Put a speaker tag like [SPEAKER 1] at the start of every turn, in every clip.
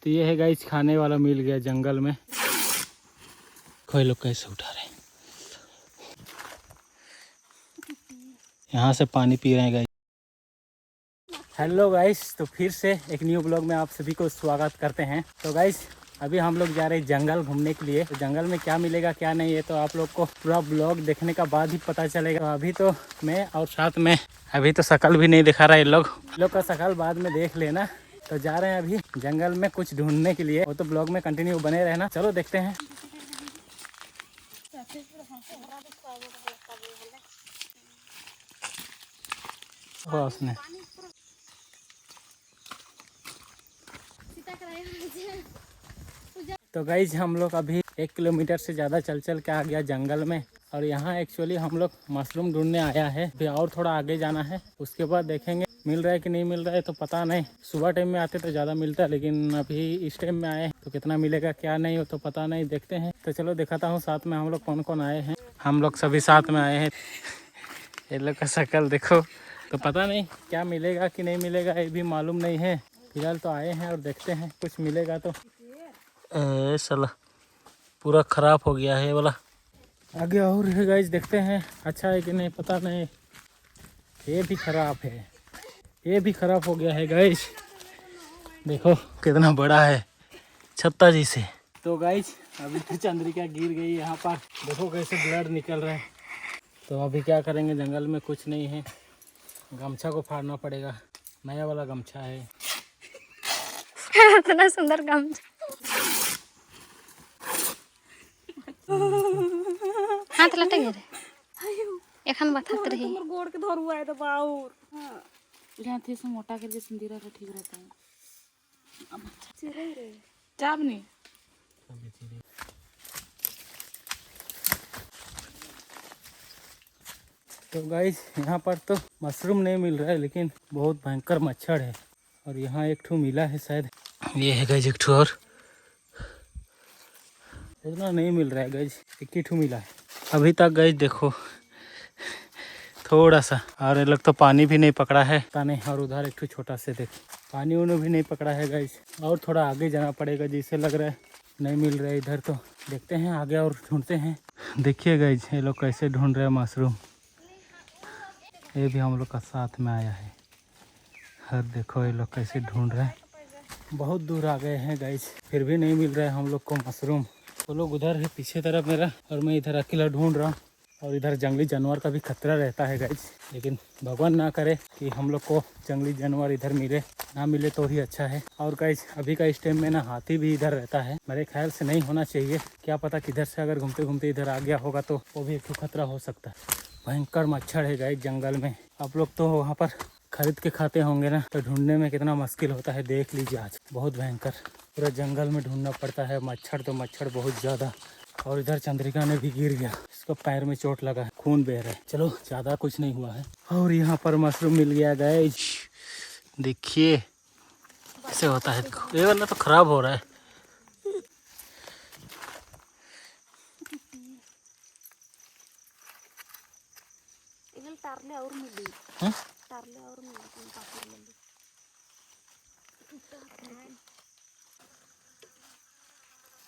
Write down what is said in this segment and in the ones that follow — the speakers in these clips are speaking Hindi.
[SPEAKER 1] तो ये है गाइस, खाने वाला मिल गया जंगल में। कोई लोग कैसे उठा रहे हैं, यहाँ से पानी पी रहे हैं गाइस। हेलो गाइस, तो फिर से एक न्यू ब्लॉग में आप सभी को स्वागत करते हैं। तो गाइस अभी हम लोग जा रहे हैं जंगल घूमने के लिए। तो जंगल में क्या मिलेगा क्या नहीं है तो आप लोग को पूरा ब्लॉग देखने का बाद ही पता चलेगा। तो अभी तो मैं और साथ में अभी तो शकल भी नहीं दिखा रहा है लोग का शकल बाद में देख लेना। तो जा रहे हैं अभी जंगल में कुछ ढूंढने के लिए, वो तो ब्लॉग में कंटिन्यू बने रहना। चलो देखते हैं। उसने तो गाइज हम लोग अभी 1 किलोमीटर से ज़्यादा चल के आ गया जंगल में। और यहाँ एक्चुअली हम लोग मशरूम ढूंढने आया है। अभी और थोड़ा आगे जाना है, उसके बाद देखेंगे मिल रहा है कि नहीं मिल रहा है तो पता नहीं। सुबह टाइम में आते तो ज़्यादा मिलता है, लेकिन अभी इस टाइम में आए तो कितना मिलेगा क्या नहीं हो तो पता नहीं, देखते हैं। तो चलो दिखाता हूँ साथ में हम लोग कौन कौन आए हैं। हम लोग सभी साथ में आए हैं। ये लोग का शक्ल देखो, तो पता नहीं क्या मिलेगा कि नहीं मिलेगा ये भी मालूम नहीं है। फिलहाल तो आए हैं और देखते हैं कुछ मिलेगा तो। साला पूरा ख़राब हो गया है वाला। आगे और है गाइस, देखते हैं अच्छा है कि नहीं पता नहीं। ये भी ख़राब है, ये भी ख़राब हो गया है गाइस। देखो कितना बड़ा है, छत्ता जी से। तो गाइस अभी तो चंद्रिका गिर गई यहाँ पर, देखो कैसे ब्लड निकल रहा है। तो अभी क्या करेंगे, जंगल में कुछ नहीं है, गमछा को फाड़ना पड़ेगा। नया वाला गमछा है।
[SPEAKER 2] इतना सुंदर गमछा। हाथ लटक गए एखन बथत रही।
[SPEAKER 3] हमर गोड़ के धरुआ है तो बाउर हां यहाँ थे से मोटा करके सिंदूरा का ठीक रहता है। अब चिरे रे चाबनी।
[SPEAKER 1] तो गाइस यहाँ पर तो मशरूम नहीं मिल रहा है, लेकिन बहुत भयंकर मच्छर है। और यहाँ एक ठो मिला है शायद, ये है गाइस एक ठो, और उतना नहीं मिल रहा है गाइस, एक ही ठो मिला है अभी तक गाइस। देखो थोड़ा सा, और ये लोग तो पानी भी नहीं पकड़ा है पता नहीं। और उधर एक ठो छोटा से देख, पानी उन्होंने भी नहीं पकड़ा है गाइस। और थोड़ा आगे जाना पड़ेगा जैसे लग रहा है, नहीं मिल रहा है इधर। तो देखते हैं आगे और ढूंढते हैं। देखिए गाइस ये लोग कैसे ढूंढ रहे हैं मशरूम। ये भी हम लोग का साथ में आया है। और देखो ये लोग कैसे ढूंढ रहे हैं। बहुत दूर आ गए हैं गाइस, फिर भी नहीं मिल रहा है हम लोग को मशरूम। वो लोग उधर है पीछे तरफ मेरा, और मैं इधर अकेला ढूंढ रहा हूँ। और इधर जंगली जानवर का भी खतरा रहता है गाइस, लेकिन भगवान ना करे कि हम लोग को जंगली जानवर इधर मिले, ना मिले तो ही अच्छा है। और गाइस अभी का इस टाइम में ना हाथी भी इधर रहता है, मेरे ख्याल से नहीं होना चाहिए। क्या पता किधर से अगर घूमते घूमते इधर आ गया होगा तो वो भी एक खतरा हो सकता है। भयंकर मच्छर है गाइस जंगल में। आप लोग तो वहाँ पर खरीद के खाते होंगे ना, तो ढूंढने में कितना मुश्किल होता है देख लीजिए। आज बहुत भयंकर पूरा जंगल में ढूंढना पड़ता है। मच्छर तो मच्छर बहुत ज़्यादा। और इधर चंद्रिका ने भी गिर गया, इसको पैर में चोट लगा है, खून बह रहा है। चलो ज़्यादा कुछ नहीं हुआ है। और यहाँ पर मशरूम मिल गया गाइस, देखिए कैसे होता है। देखो ये वाला तो खराब हो रहा है।
[SPEAKER 3] टारले और मिली
[SPEAKER 1] हाँ?
[SPEAKER 3] टारले और मिली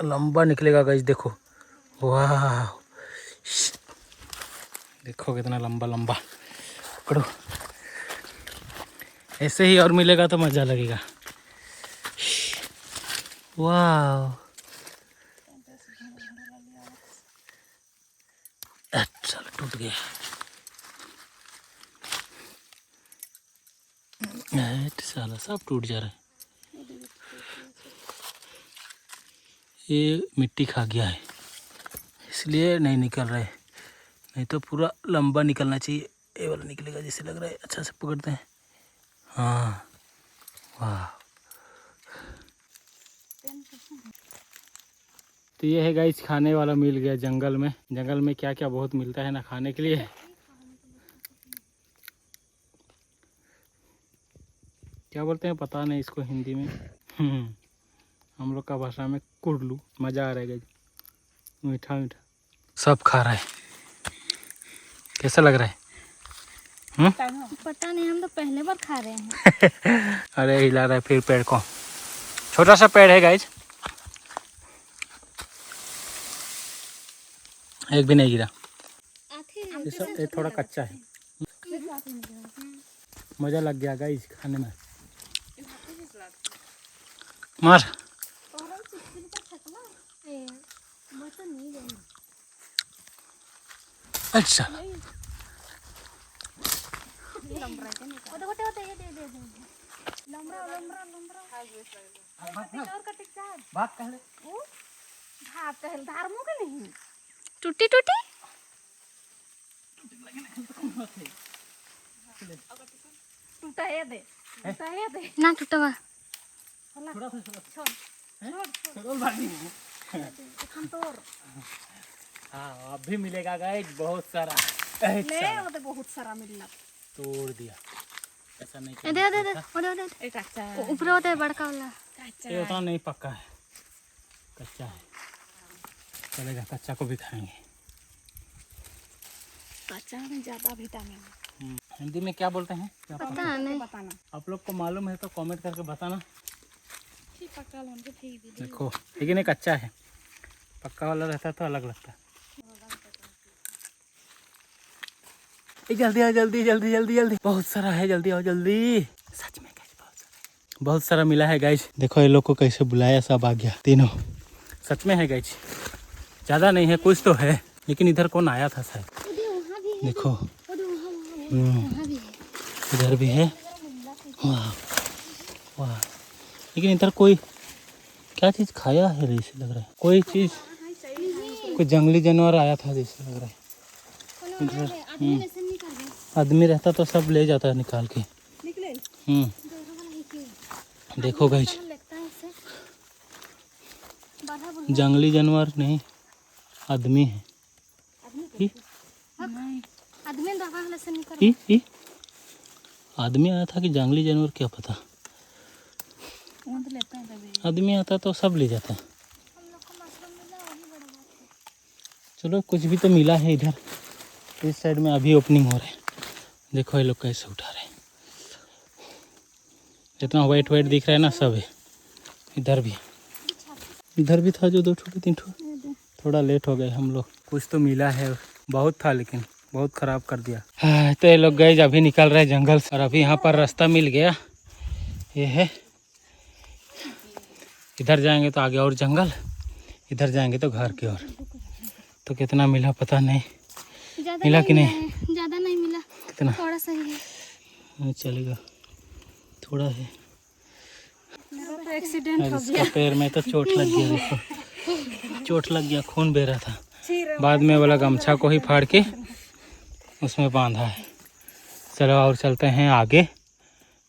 [SPEAKER 1] लंबा निकलेगा गाइस, देखो वाह, देखो कितना लंबा लंबा। पकड़ो, ऐसे ही और मिलेगा तो मज़ा लगेगा। वाह चलो टूट गया। साला सब टूट जा रहा है। ये मिट्टी खा गया है इसलिए नहीं निकल रहा है, नहीं तो पूरा लंबा निकलना चाहिए। ये वाला निकलेगा जैसे लग रहा है। अच्छा से पकड़ते हैं। हाँ वाह। तो ये है गाइस, खाने वाला मिल गया जंगल में। जंगल में क्या क्या बहुत मिलता है ना खाने के लिए। क्या बोलते हैं पता नहीं इसको हिंदी में। हम लोग का भाषा में कुरलू। मज़ा आ रहा है गाइस, मीठा मीठा सब खा रहा है। कैसा लग रहा है?
[SPEAKER 2] पता नहीं, हम तो पहले बार खा रहे हैं।
[SPEAKER 1] अरे हिला रहा है फिर पेड़ को। छोटा सा पेड़ है गाइज, एक भी नहीं गिरा। ये थोड़ा कच्चा है, मजा लग गया गाइज खाने में। मार अच्छा
[SPEAKER 2] टूटी टूटी ना टूटवा।
[SPEAKER 1] हाँ अब भी मिलेगा गाइज बहुत सारा।
[SPEAKER 3] बहुत सारा मिलना
[SPEAKER 1] तोड़ दिया, ऐसा नहीं
[SPEAKER 2] दे दे दे ऊपर होते बड़का वाला।
[SPEAKER 1] ये उतना नहीं पक्का है, कच्चा है, चलेगा, कच्चा को भी खाएंगे।
[SPEAKER 3] कच्चा में ज्यादा विटामिन।
[SPEAKER 1] हिंदी में क्या बोलते हैं क्या
[SPEAKER 2] पता नहीं,
[SPEAKER 3] बताना
[SPEAKER 1] आप लोग को मालूम है तो कमेंट करके बताना।
[SPEAKER 3] पक्का लोन के ठीक दीदी।
[SPEAKER 1] देखो लेकिन ये कच्चा है, पक्का वाला रहता तो अलग लगता। जल्दी आओ, जल्दी जल्दी जल्दी जल्दी, बहुत सारा है, जल्दी आओ जल्दी। सच में गाइस बहुत सारा मिला है गाइस। देखो ये लोग को कैसे बुलाया, सब आ गया तीनों। सच में है गाइस, ज़्यादा नहीं है, कुछ तो है, लेकिन इधर कौन आया था शायद। देखो इधर भी है, वाह वाह, लेकिन इधर कोई क्या चीज़ खाया है जैसे लग रहा है, कोई चीज़, कोई जंगली जानवर आया था जैसे लग रहा है। आदमी रहता तो सब ले जाता है निकाल के। देखो गाइस, जंगली जानवर नहीं, आदमी है। आदमी आया था कि जंगली जानवर, क्या पता। आदमी आता तो सब ले जाता। चलो कुछ भी तो मिला है इधर। इस साइड में अभी ओपनिंग हो रहा है, देखो ये लोग कैसे उठा रहे हैं। इतना वाइट वाइट दिख रहा है ना, सब है। इधर भी था जो 2 ठो 3 ठो, थोड़ा लेट हो गए हम लोग। कुछ तो मिला है, बहुत था लेकिन बहुत ख़राब कर दिया। तो ये लोग गए, अभी निकल रहे जंगल से, और अभी यहाँ पर रास्ता मिल गया। ये है, इधर जाएंगे तो आगे और जंगल, इधर जाएंगे तो घर की ओर। तो कितना मिला पता नहीं, मिला कि नहीं?
[SPEAKER 2] ज्यादा नहीं मिला,
[SPEAKER 1] कितना?
[SPEAKER 2] थोड़ा सा ही है।
[SPEAKER 1] चलेगा, थोड़ा है।
[SPEAKER 3] मेरा तो एक्सीडेंट हो
[SPEAKER 1] इसका पैर में तो चोट लग गया, देखो चोट लग गया, खून बह रहा था। बाद में वाला गमछा को ही फाड़ के उसमें बांधा है। चलो और चलते हैं आगे,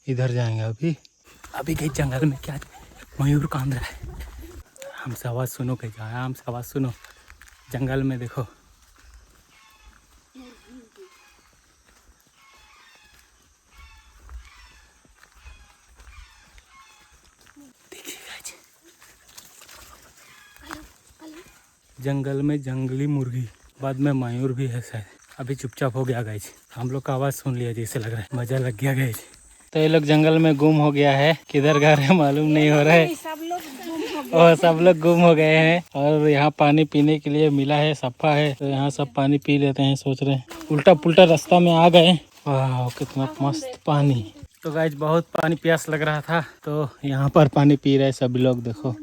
[SPEAKER 1] इधर जाएंगे। अभी गई जंगल में, क्या मयूर कांद रहा है। हमसे आवाज़ सुनो, कहीं जाए हमसे आवाज़ सुनो। जंगल में देखो, जंगल में जंगली मुर्गी, बाद में मयूर भी है शायद। अभी चुपचाप हो गया गाइस, हम लोग का आवाज़ सुन लिया जैसे लग रहा है, मज़ा लग गया गाइस। तो ये लोग जंगल में गुम हो गया है, किधर घर है मालूम नहीं हो रहा है। सब लोग गुम हो गए हैं, और यहाँ पानी पीने के लिए मिला है, सफा है, तो यहाँ सब पानी पी लेते हैं। सोच रहे हैं उल्टा पुल्टा रास्ता में आ गए। वाह कितना मस्त पानी। तो गाइस बहुत पानी प्यास लग रहा था, तो यहाँ पर पानी पी रहे सभी लोग, देखो।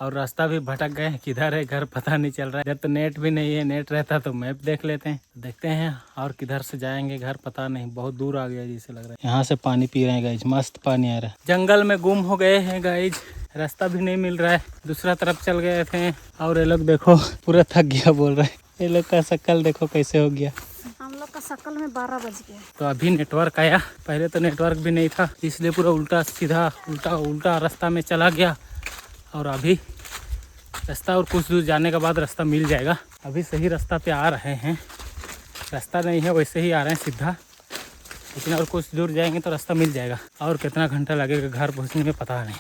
[SPEAKER 1] और रास्ता भी भटक गए, किधर है घर पता नहीं चल रहा है। इधर तो नेट भी नहीं है, नेट रहता तो मैप देख लेते हैं। देखते हैं और किधर से जाएंगे घर, पता नहीं, बहुत दूर आ गया जैसे लग रहा है। यहाँ से पानी पी रहे हैं गाइज, मस्त पानी आ रहा है। जंगल में गुम हो गए हैं गाइज, रास्ता भी नहीं मिल रहा है, दूसरा तरफ चल गए थे। और ये लोग देखो पूरा थक गया बोल रहे हैं। ये लोग का शक्ल देखो कैसे हो गया।
[SPEAKER 3] हम लोग का शक्ल में 12 बज गया।
[SPEAKER 1] तो अभी नेटवर्क आया, पहले तो नेटवर्क भी नहीं था, इसलिए पूरा उल्टा सीधा उल्टा रास्ता में चला गया। और अभी रास्ता और कुछ दूर जाने के बाद रास्ता मिल जाएगा। अभी सही रास्ता पे आ रहे हैं, रास्ता नहीं है वैसे ही आ रहे हैं सीधा, लेकिन और कुछ दूर जाएंगे तो रास्ता मिल जाएगा। और कितना घंटा लगेगा घर पहुंचने में पता नहीं।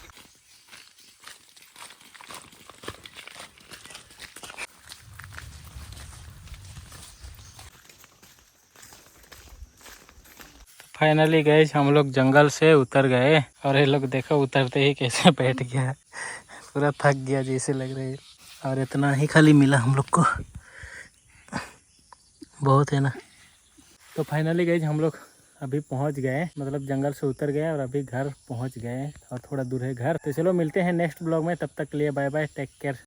[SPEAKER 1] फाइनली गए हम लोग जंगल से उतर गए और ये लोग देखो उतरते ही कैसे बैठ गया, पूरा थक गया जैसे लग रही है। और इतना ही खाली मिला हम लोग को, बहुत है ना। तो फाइनली गए हम लोग अभी पहुंच गए, मतलब जंगल से उतर गए और अभी घर पहुंच गए और थोड़ा दूर है घर। तो चलो मिलते हैं नेक्स्ट ब्लॉग में, तब तक के लिए बाय बाय, टेक केयर।